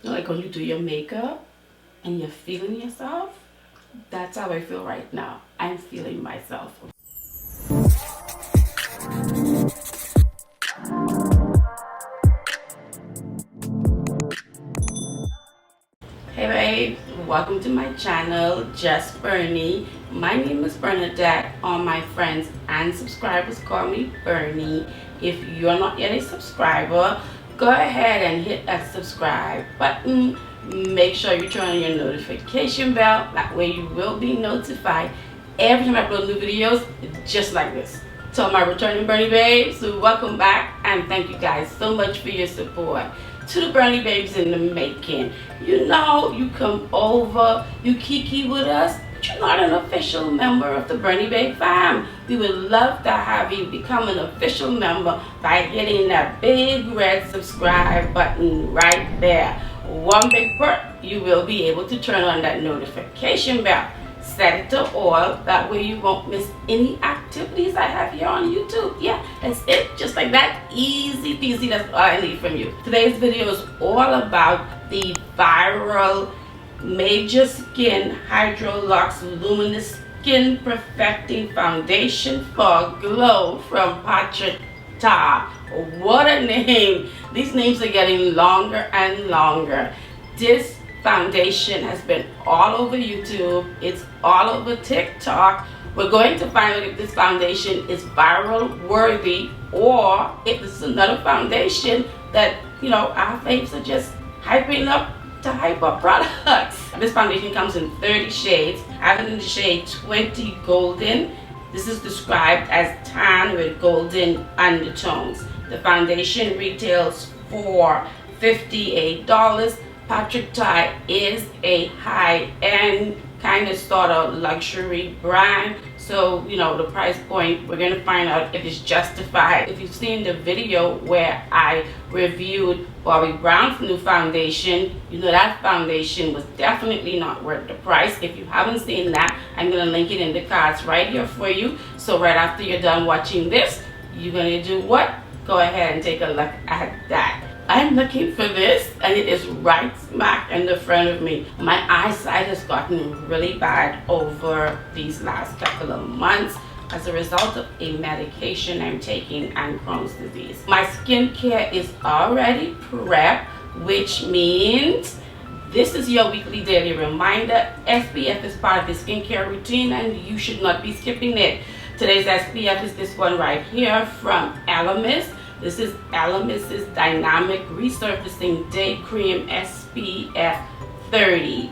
Like when you do your makeup and you're feeling yourself, that's how I feel right now. I'm feeling myself. Hey babe, welcome to my channel, Just Bernie. My name is Bernadette. All my friends and subscribers call me Bernie. If you're not yet a subscriber, go ahead and hit that subscribe button. Make sure you turn on your notification bell. That way you will be notified every time I upload new videos just like this. So my returning Bernie babes, welcome back and thank you guys so much for your support. To the Bernie babes in the making, you know, you come over, you kiki with us, but you're not an official member of the Bernie Babe fam. We would love to have you become an official member by hitting that big red subscribe button right there. One big perk, you will be able to turn on that notification bell. Set it to all, that way you won't miss any activities I have here on YouTube. Yeah, that's it, just like that, easy peasy. That's all I need from you. Today's video is all about the viral Major Skin Hydra-Luxe Luminous Skin Perfecting Foundation for Glow from Patrick Ta. What a name. These names are getting longer and longer. This foundation has been all over YouTube, it's all over TikTok. We're going to find out if this foundation is viral worthy or if this is another foundation that, you know, our faves are just hyping up to hype up products. This foundation comes in 30 shades. I have it in the shade 20 Golden. This is described as tan with golden undertones. The foundation retails for $58. Patrick Ta is a high-end kind of sort of luxury brand, so you know the price point, we're going to find out if it's justified. If you've seen the video where I reviewed Bobbi Brown's new foundation, you know that foundation was definitely not worth the price. If you haven't seen that, I'm going to link it in the cards right here for you. So right after you're done watching this, you're going to do what? Go ahead and take a look at that. I'm looking for this and it is right smack in the front of me. My eyesight has gotten really bad over these last couple of months as a result of a medication I'm taking and Crohn's disease. My skincare is already prepped, which means this is your weekly daily reminder. SPF is part of your skincare routine and you should not be skipping it. Today's SPF is this one right here from Luminous. This is Luminous' Dynamic Resurfacing Day Cream SPF 30.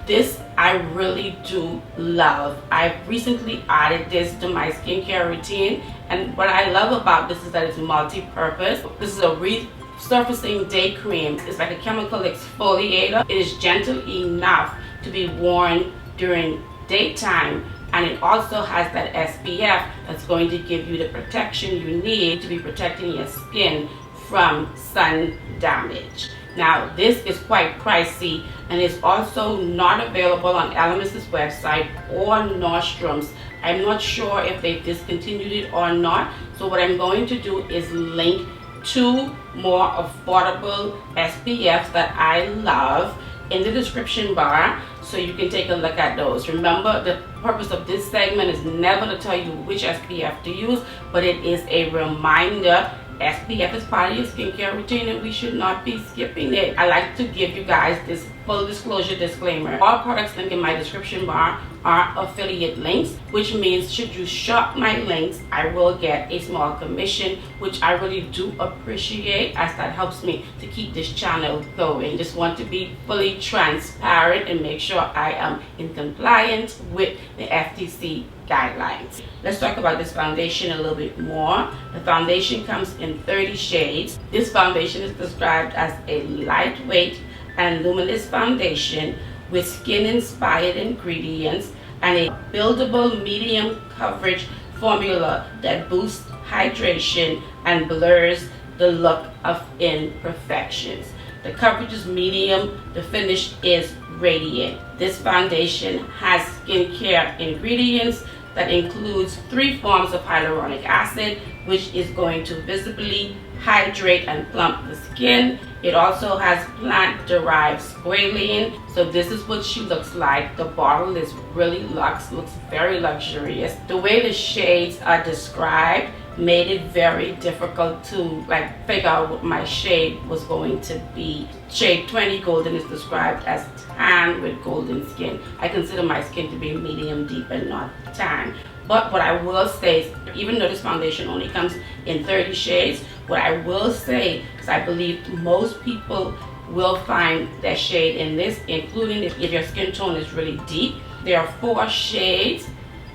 This I really do love. I've recently added this to my skincare routine, and what I love about this is that it's multi-purpose. This is a resurfacing day cream. It's like a chemical exfoliator. It is gentle enough to be worn during daytime, and it also has that SPF that's going to give you the protection you need to be protecting your skin from sun damage. Now this is quite pricey and it's also not available on Luminous' website or Nordstrom's. I'm not sure if they've discontinued it or not, so what I'm going to do is link two more affordable SPFs that I love in the description bar so you can take a look at those. Remember, the purpose of this segment is never to tell you which SPF to use, but it is a reminder. SPF is part of your skincare routine and we should not be skipping it. I like to give you guys this full disclosure disclaimer. All products linked in my description bar are affiliate links, which means should you shop my links, I will get a small commission, which I really do appreciate as that helps me to keep this channel going. Just want to be fully transparent and make sure I am in compliance with the FTC guidelines. Let's talk about this foundation a little bit more. The foundation comes in 30 shades. This foundation is described as a lightweight and luminous foundation with skin-inspired ingredients and a buildable medium coverage formula that boosts hydration and blurs the look of imperfections. The coverage is medium, the finish is radiant. This foundation has skincare ingredients that includes 3 forms of hyaluronic acid, which is going to visibly hydrate and plump the skin. It also has plant-derived squalene. So this is what she looks like. The bottle is really luxe, looks very luxurious. The way the shades are described made it very difficult to like figure out what my shade was going to be. Shade 20 Golden is described as tan with golden skin. I consider my skin to be medium deep and not tan. But what I will say is, even though this foundation only comes in 30 shades, what I will say is I believe most people will find their shade in this, including if your skin tone is really deep. There are 4 shades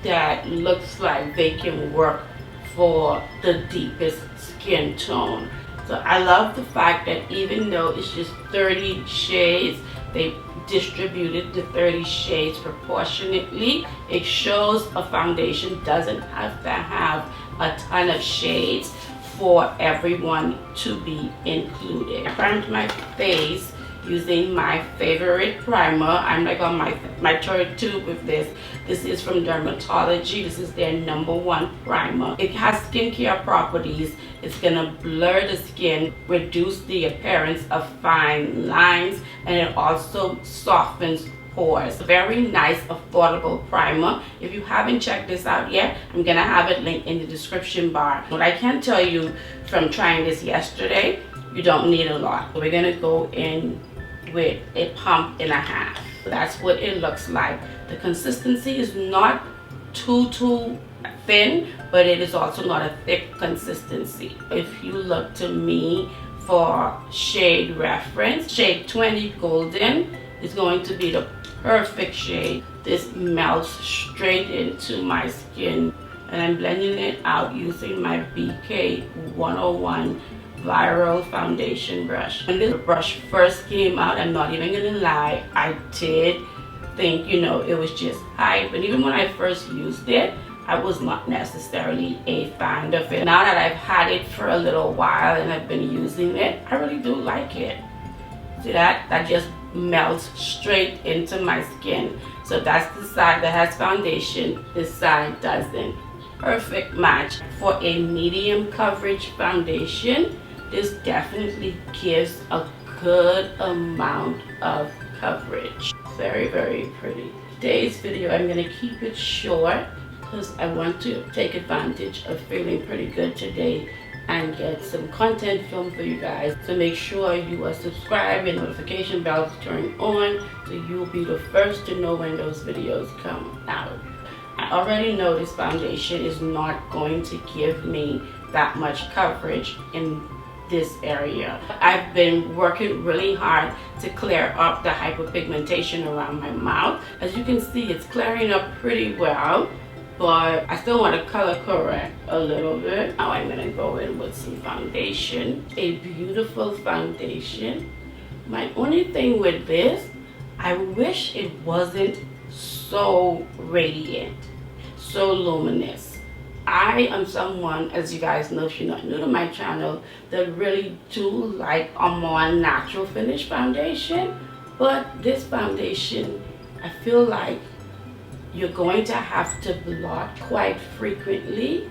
that looks like they can work for the deepest skin tone. So I love the fact that even though it's just 30 shades, they distributed the 30 shades proportionately. It shows a foundation doesn't have to have a ton of shades for everyone to be included. I primed my face using my favorite primer. I'm like on my third tube with this. This is from DRMTLGY. This is their #1 primer. It has skincare properties. It's gonna blur the skin, reduce the appearance of fine lines, and it also softens pores. Very nice, affordable primer. If you haven't checked this out yet, I'm gonna have it linked in the description bar. What I can tell you from trying this yesterday, you don't need a lot. So we're gonna go in with a pump and a half. That's what it looks like. The consistency is not too thin, but it is also not a thick consistency. If you look to me for shade reference, shade 20 Golden is going to be the perfect shade. This melts straight into my skin, and I'm blending it out using my BK 101 Viral foundation brush. When this brush first came out, I'm not even gonna lie, I did think, you know, it was just hype. And even when I first used it, I was not necessarily a fan of it. Now that I've had it for a little while and I've been using it, I really do like it. See that? That just melts straight into my skin. So that's the side that has foundation, this side doesn't. Perfect match. For a medium coverage foundation, this definitely gives a good amount of coverage. Very, very pretty. Today's video, I'm gonna keep it short because I want to take advantage of feeling pretty good today and get some content filmed for you guys. So make sure you are subscribed and notification bells turned on so you'll be the first to know when those videos come out. I already know this foundation is not going to give me that much coverage in this area. I've been working really hard to clear up the hyperpigmentation around my mouth. As you can see, it's clearing up pretty well, but I still want to color correct a little bit. Now I'm gonna go in with some foundation. A beautiful foundation. My only thing with this, I wish it wasn't so radiant, so luminous. I am someone, as you guys know if you're not new to my channel, that really do like a more natural finish foundation. But this foundation, I feel like you're going to have to blot quite frequently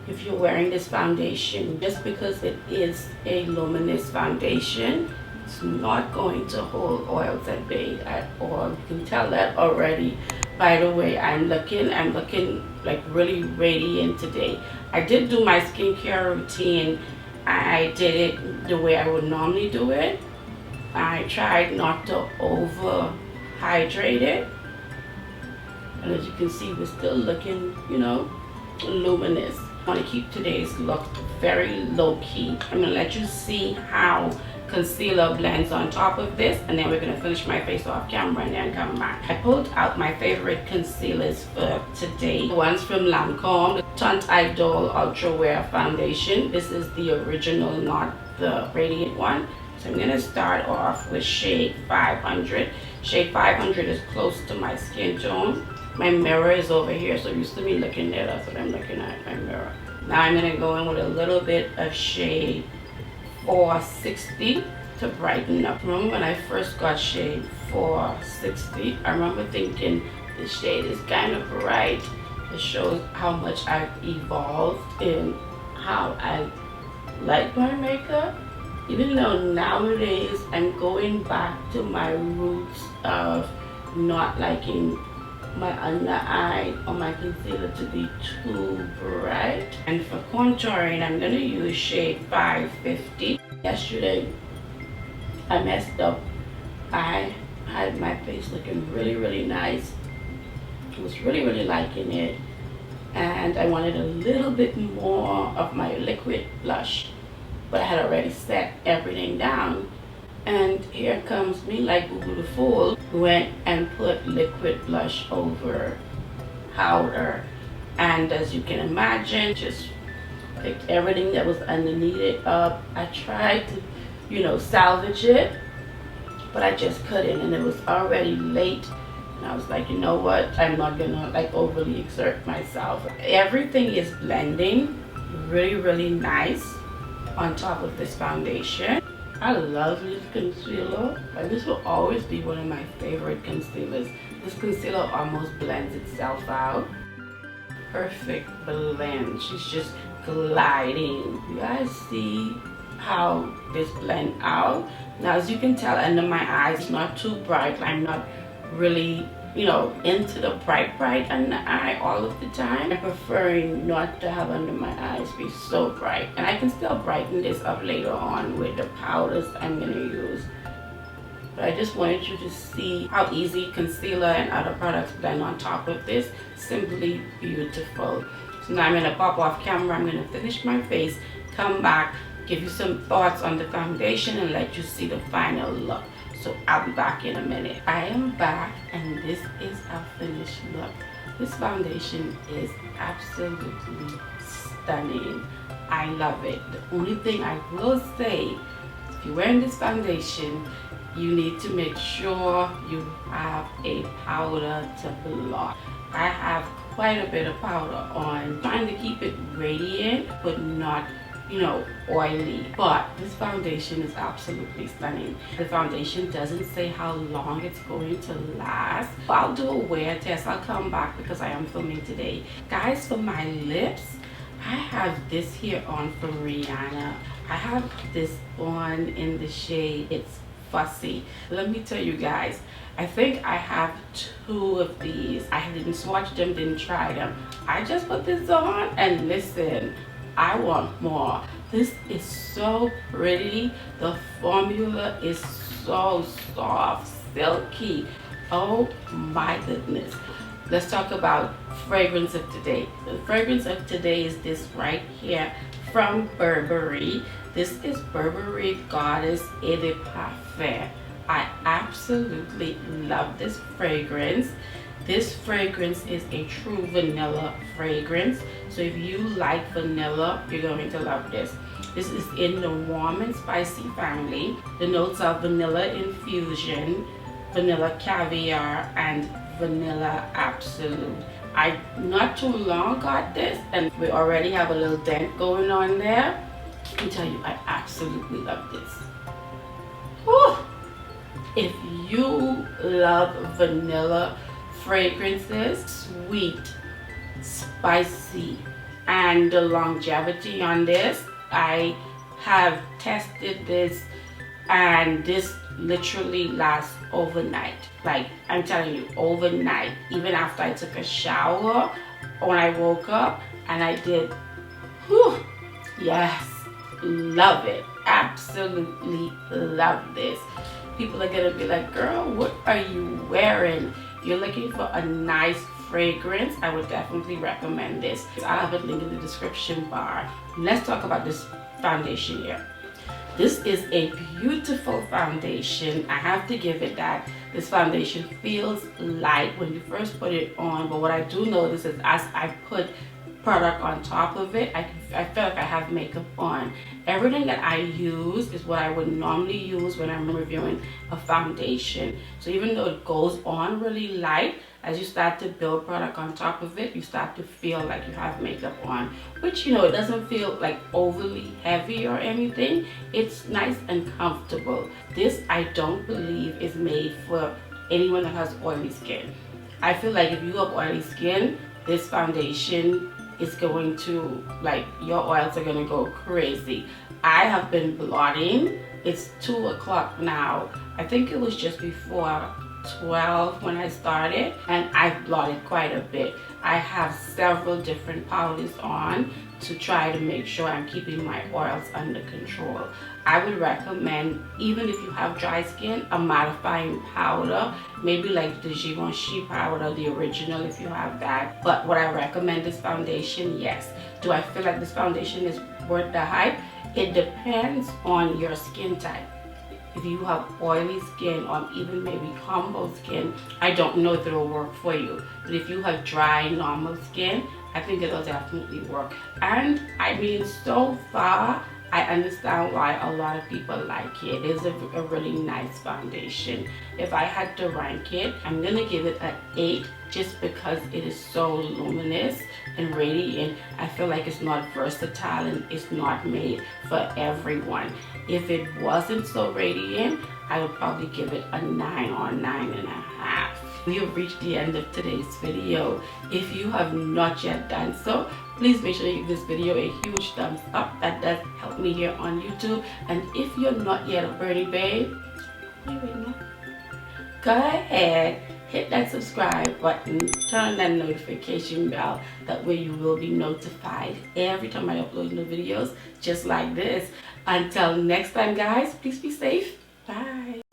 if you're wearing this foundation. Just because it is a luminous foundation, it's not going to hold oils at bay at all. You can tell that already by the way I'm looking like really radiant today. I did do my skincare routine. I did it the way I would normally do it. I tried not to over hydrate it, and as you can see, we're still looking, you know, luminous. I want to keep today's look very low-key. I'm gonna let you see how concealer blends on top of this, and then we're gonna finish my face off camera and then come back. I pulled out my favorite concealers for today. One's from Lancôme, the Teint Idole Ultra Wear Foundation. This is the original, not the radiant one. So I'm gonna start off with shade 500. Shade 500 is close to my skin tone. My mirror is over here, so used to me looking there, that's what I'm looking at, my mirror. Now I'm gonna go in with a little bit of shade 460 to brighten up. Remember when I first got shade 460, I remember thinking this shade is kind of bright. It shows how much I've evolved in how I like my makeup. Even though nowadays I'm going back to my roots of not liking my under eye or my concealer to be too bright. And for contouring, I'm going to use shade 550. Yesterday, I messed up. I had my face looking really nice. I was really liking it. And I wanted a little bit more of my liquid blush. But I had already set everything down. And here comes me like Boo Boo the Fool, went and put liquid blush over powder. And as you can imagine, just picked everything that was underneath it up. I tried to, you know, salvage it, but I just couldn't, and it was already late. And I was like, you know what, I'm not gonna like overly exert myself. Everything is blending really nice on top of this foundation. I love this concealer. Like, this will always be one of my favorite concealers. This concealer almost blends itself out. Perfect blend. She's just gliding. You guys see how this blend out? Now, as you can tell, under my eyes, it's not too bright. I'm not really, you know, into the bright under eye all of the time. I'm preferring not to have under my eyes be so bright. And I can still brighten this up later on with the powders I'm going to use. But I just wanted you to see how easy concealer and other products blend on top of this. Simply beautiful. So now I'm going to pop off camera. I'm going to finish my face, come back, give you some thoughts on the foundation, and let you see the final look. So I'll be back in a minute. I am back, and this is our finished look. This foundation is absolutely stunning. I love it. The only thing I will say, if you're wearing this foundation, you need to make sure you have a powder to block. I have quite a bit of powder on, trying to keep it radiant but not, you know, oily. But this foundation is absolutely stunning. The foundation doesn't say how long it's going to last. I'll do a wear test. I'll come back because I am filming today. Guys, for my lips, I have this here on from Rihanna. I have this on in the shade It's Fussy. Let me tell you guys, I think I have 2 of these. I didn't swatch them, didn't try them. I just put this on and listen, I want more. This is so pretty. The formula is so soft, silky. Oh my goodness. Let's talk about fragrance of today. The fragrance of today is this right here from Burberry. This is Burberry Goddess Eau de Parfum. I absolutely love this fragrance. This fragrance is a true vanilla fragrance. So if you like vanilla, you're going to love this. This is in the warm and spicy family. The notes are vanilla infusion, vanilla caviar, and vanilla absolute. I not too long got this, and we already have a little dent going on there. I can tell you, I absolutely love this. Whew. If you love vanilla fragrances, sweet, spicy, and the longevity on this, I have tested this, and this literally lasts overnight. Like, I'm telling you, overnight. Even after I took a shower, when I woke up, and I did, whew, yes, love it. Absolutely love this. People are gonna be like, girl, what are you wearing? You're looking for a nice fragrance, I would definitely recommend this. I'll have a link in the description bar. Let's talk about this foundation here. This is a beautiful foundation. I have to give it that. This foundation feels light when you first put it on, but what I do notice is as I put product on top of it, I feel like I have makeup on. Everything that I use is what I would normally use when I'm reviewing a foundation. So even though it goes on really light, as you start to build product on top of it, you start to feel like you have makeup on, which, you know, it doesn't feel like overly heavy or anything. It's nice and comfortable. This, I don't believe, is made for anyone that has oily skin. I feel like if you have oily skin, this foundation is going to, like, your oils are going to go crazy. I have been blotting. It's 2 o'clock now. I think it was just before 12 when I started, and I've blotted quite a bit. I have several different powders on to try to make sure I'm keeping my oils under control. I would recommend, even if you have dry skin, a mattifying powder, maybe like the Givenchy powder, the original if you have that. But what I recommend is foundation, yes. Do I feel like this foundation is worth the hype? It depends on your skin type. If you have oily skin or even maybe combo skin, I don't know if it'll work for you. But if you have dry, normal skin, I think it'll definitely work. And I mean, so far, I understand why a lot of people like it. It is a really nice foundation. If I had to rank it, I'm gonna give it an 8 just because it is so luminous and radiant. I feel like it's not versatile and it's not made for everyone. If it wasn't so radiant, I would probably give it a 9 or 9.5. We have reached the end of today's video. If you have not yet done so, please make sure you give this video a huge thumbs up. That does help me here on YouTube. And if you're not yet a Bernie babe, go ahead, hit that subscribe button, turn on that notification bell. That way you will be notified every time I upload new videos just like this. Until next time, guys, please be safe. Bye.